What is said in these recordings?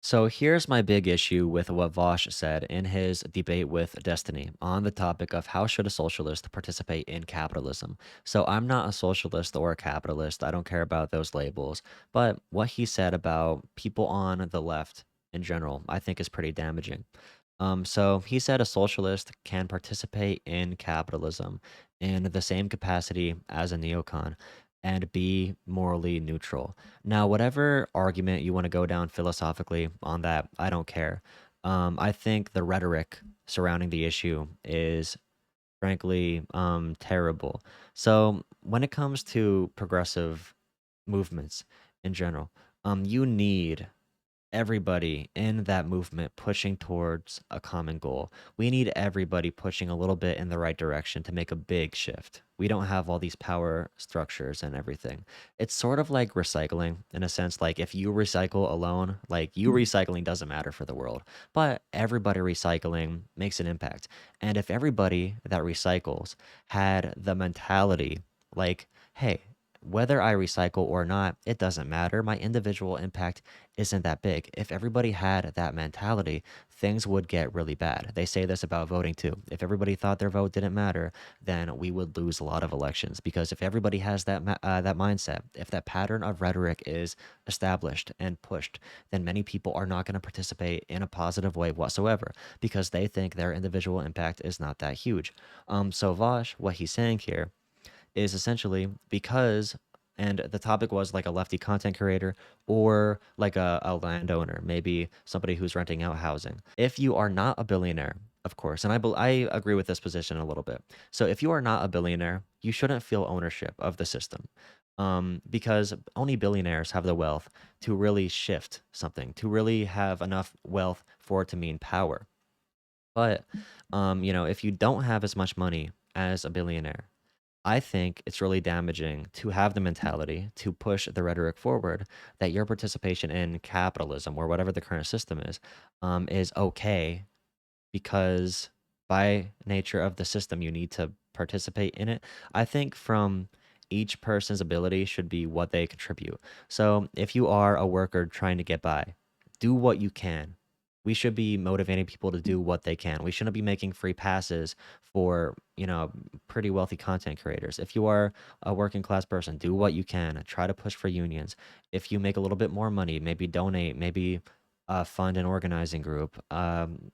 So here's my big issue with what Vaush said in his debate with Destiny on the topic of how should a socialist participate in capitalism. So I'm not a socialist or a capitalist. I don't care about those labels. But what he said about people on the left in general, I think is pretty damaging. So he said a socialist can participate in capitalism in the same capacity as a neocon and be morally neutral. Now, whatever argument you want to go down philosophically on that, I don't care. I think the rhetoric surrounding the issue is frankly terrible. So when it comes to progressive movements in general, you need everybody in that movement pushing towards a common goal. We need everybody pushing a little bit in the right direction to make a big shift. We don't have all these power structures and everything. It's sort of like recycling in a sense, like if you recycle alone, like you recycling doesn't matter for the world, but everybody recycling makes an impact. And if everybody that recycles had the mentality like, hey, whether I recycle or not, it doesn't matter. My individual impact isn't that big. If everybody had that mentality, things would get really bad. They say this about voting too. If everybody thought their vote didn't matter, then we would lose a lot of elections. Because if everybody has that mindset, if that pattern of rhetoric is established and pushed, then many people are not going to participate in a positive way whatsoever because they think their individual impact is not that huge. So Vosh, what he's saying here is essentially because and the topic was like a lefty content creator or like a landowner, maybe somebody who's renting out housing. If you are not a billionaire, of course, and I agree with this position a little bit. So if you are not a billionaire, you shouldn't feel ownership of the system. Because only billionaires have the wealth to really shift something, to really have enough wealth for it to mean power. But if you don't have as much money as a billionaire, I think it's really damaging to have the mentality to push the rhetoric forward that your participation in capitalism or whatever the current system is okay because by nature of the system, you need to participate in it. I think from each person's ability should be what they contribute. So if you are a worker trying to get by, do what you can. We should be motivating people to do what they can. We shouldn't be making free passes for, pretty wealthy content creators. If you are a working class person, do what you can. Try to push for unions. If you make a little bit more money, maybe donate, maybe fund an organizing group,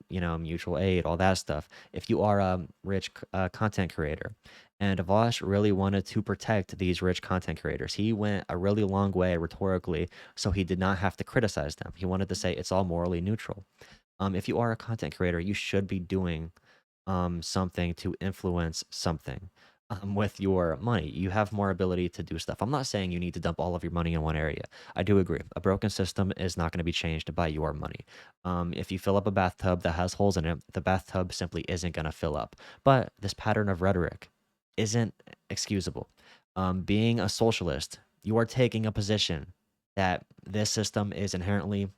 mutual aid, all that stuff. If you are a rich content creator, and Vaush really wanted to protect these rich content creators, he went a really long way rhetorically, so he did not have to criticize them. He wanted to say it's all morally neutral. If you are a content creator, you should be doing something to influence something with your money. You have more ability to do stuff. I'm not saying you need to dump all of your money in one area. I do agree. A broken system is not going to be changed by your money. If you fill up a bathtub that has holes in it, the bathtub simply isn't going to fill up. But this pattern of rhetoric isn't excusable. Being a socialist, you are taking a position that this system is inherently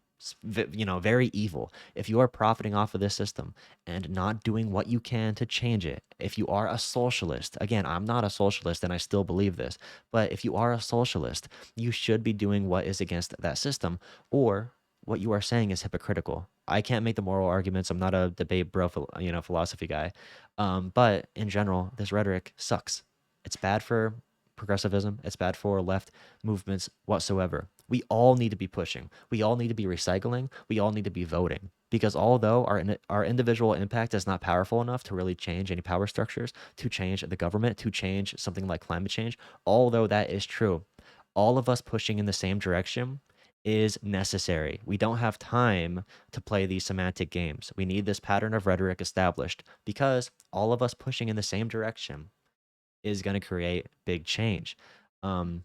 very evil. If you are profiting off of this system and not doing what you can to change it, if you are a socialist, again, I'm not a socialist and I still believe this, but if you are a socialist, you should be doing what is against that system, or what you are saying is hypocritical. I can't make the moral arguments. I'm not a debate bro, philosophy guy. But in general, this rhetoric sucks. It's bad for progressivism. It's bad for left movements whatsoever. We all need to be pushing. We all need to be recycling. We all need to be voting. Because although our individual impact is not powerful enough to really change any power structures, to change the government, to change something like climate change, although that is true, all of us pushing in the same direction is necessary. We don't have time to play these semantic games. We need this pattern of rhetoric established because all of us pushing in the same direction is going to create big change. Um,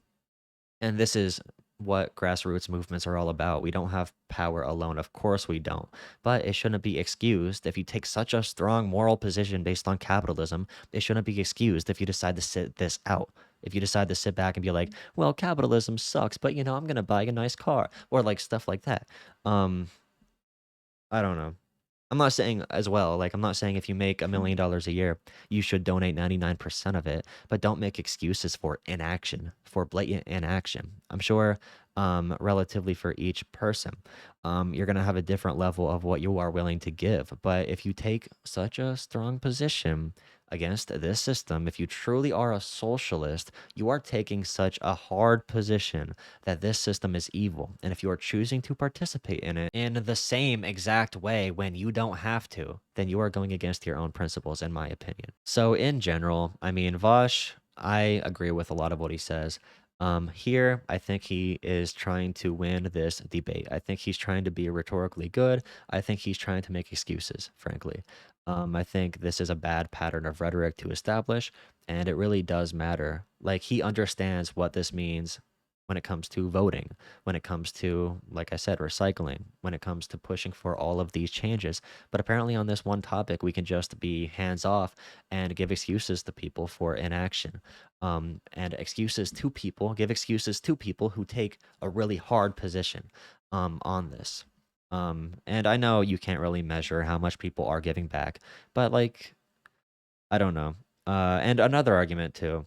and this is what grassroots movements are all about. We don't have power alone. Of course we don't. But it shouldn't be excused if you take such a strong moral position based on capitalism. It shouldn't be excused if you decide to sit this out. If you decide to sit back and be like, well, capitalism sucks, but I'm going to buy a nice car or like stuff like that. Um, I don't know. I'm not saying as well, like, I'm not saying if you make $1 million a year, you should donate 99% of it, but don't make excuses for inaction, for blatant inaction. I'm sure relatively for each person. You're going to have a different level of what you are willing to give. But if you take such a strong position against this system, if you truly are a socialist, you are taking such a hard position that this system is evil. And if you are choosing to participate in it in the same exact way when you don't have to, then you are going against your own principles, in my opinion. So, in general, I mean, Vaush, I agree with a lot of what he says. Here, I think he is trying to win this debate. I think he's trying to be rhetorically good. I think he's trying to make excuses, frankly. I think this is a bad pattern of rhetoric to establish, and it really does matter. Like, he understands what this means when it comes to voting, when it comes to, like I said, recycling, when it comes to pushing for all of these changes. But apparently, on this one topic, we can just be hands off and give excuses to people for inaction. And excuses to people, give excuses to people who take a really hard position on this. And I know you can't really measure how much people are giving back, but like, I don't know. And another argument too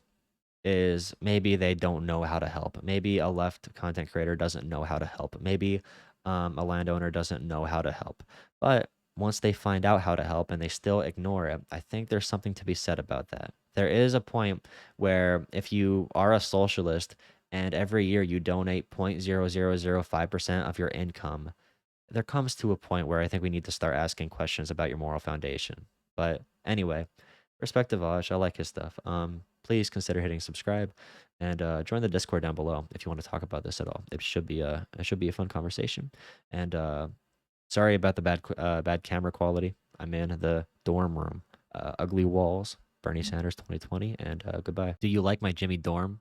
is maybe they don't know how to help. Maybe a left content creator doesn't know how to help. Maybe a landowner doesn't know how to help. But once they find out how to help and they still ignore it, I think there's something to be said about that. There is a point where if you are a socialist and every year you donate 0.0005% of your income, there comes to a point where I think we need to start asking questions about your moral foundation. But anyway, respect to Vaush. I like his stuff. Please consider hitting subscribe and join the Discord down below if you want to talk about this at all. It should be a fun conversation. And sorry about the bad camera quality. I'm in the dorm room. Ugly walls. Bernie Sanders 2020. And goodbye. Do you like my Jimmy dorm?